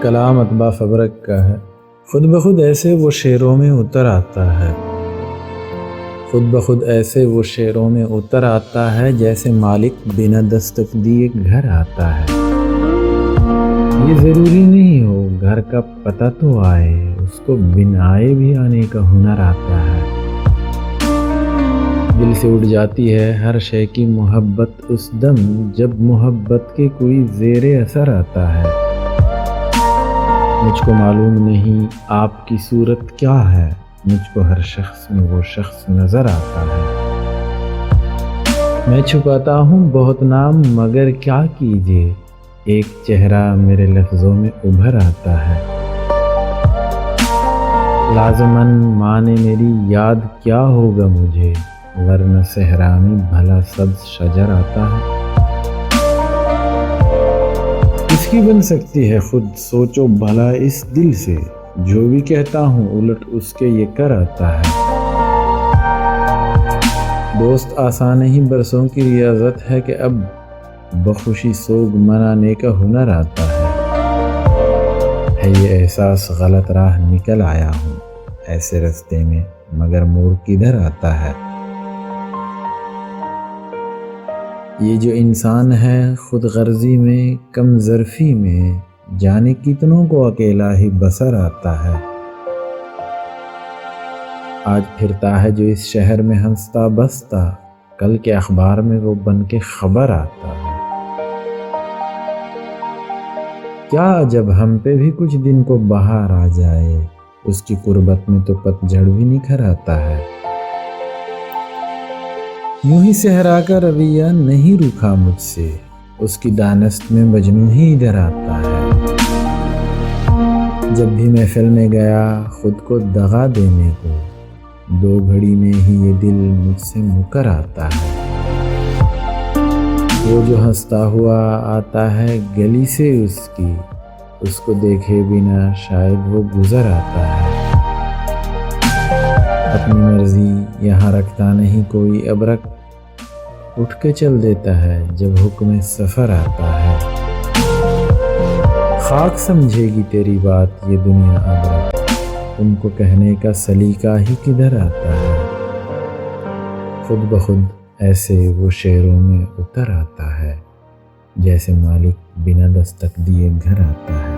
کلام اتباع فبرک کا ہے۔ خود بخود ایسے وہ شعروں میں اتر آتا ہے، خود بخود ایسے وہ شعروں میں اتر آتا ہے، جیسے مالک بنا دستک دیے گھر آتا ہے۔ یہ ضروری نہیں ہو گھر کا پتہ تو آئے، اس کو بن آئے بھی آنے کا ہنر آتا ہے۔ دل سے اٹھ جاتی ہے ہر شے کی محبت اس دم، جب محبت کے کوئی زیر اثر آتا ہے۔ مجھ کو معلوم نہیں آپ کی صورت کیا ہے، مجھ کو ہر شخص میں وہ شخص نظر آتا ہے۔ میں چھپاتا ہوں بہت نام مگر کیا کیجے، ایک چہرہ میرے لفظوں میں ابھر آتا ہے۔ لازماً مانے میری یاد کیا ہوگا مجھے، ورنہ صحرا میں بھلا سبز شجر آتا ہے۔ کس کی بن سکتی ہے خود سوچو بھلا اس دل سے، جو بھی کہتا ہوں الٹ اس کے یہ کر آتا ہے۔ دوست آسان نہیں برسوں کی ریاضت ہے کہ اب بخوشی سوگ منانے کا ہنر آتا ہے یہ احساس غلط راہ نکل آیا ہوں ایسے رستے میں، مگر موڑ کدھر آتا ہے۔ یہ جو انسان ہے خود غرضی میں کم ظرفی میں، جانے کتنوں کو اکیلا ہی بسر آتا ہے۔ آج پھرتا ہے جو اس شہر میں ہنستا بستا، کل کے اخبار میں وہ بن کے خبر آتا ہے۔ کیا عجب ہم پہ بھی کچھ دن کو بہار آ جائے، اس کی قربت میں تو پتجھڑ بھی نکھر آتا ہے۔ یوں ہی صحرا کا رویہ نہیں روکھا مجھ سے، اس کی دانست میں مجنوں ہی ادھر آتا ہے۔ جب بھی محفل میں گیا خود کو دغا دینے کو، دو گھڑی میں ہی یہ دل مجھ سے مکر آتا ہے۔ وہ جو ہنستا ہوا آتا ہے گلی سے اس کو دیکھے بنا شاید وہ گزر آتا ہے۔ اپنی مرضی یہاں رکھتا نہیں کوئی ابرک، اٹھ کے چل دیتا ہے جب حکم سفر آتا ہے۔ خاک سمجھے گی تیری بات یہ دنیا ابرک، تم کو کہنے کا سلیقہ ہی کدھر آتا ہے۔ خود بخود ایسے وہ شعروں میں اتر آتا ہے، جیسے مالک بنا دستک دیے گھر آتا ہے۔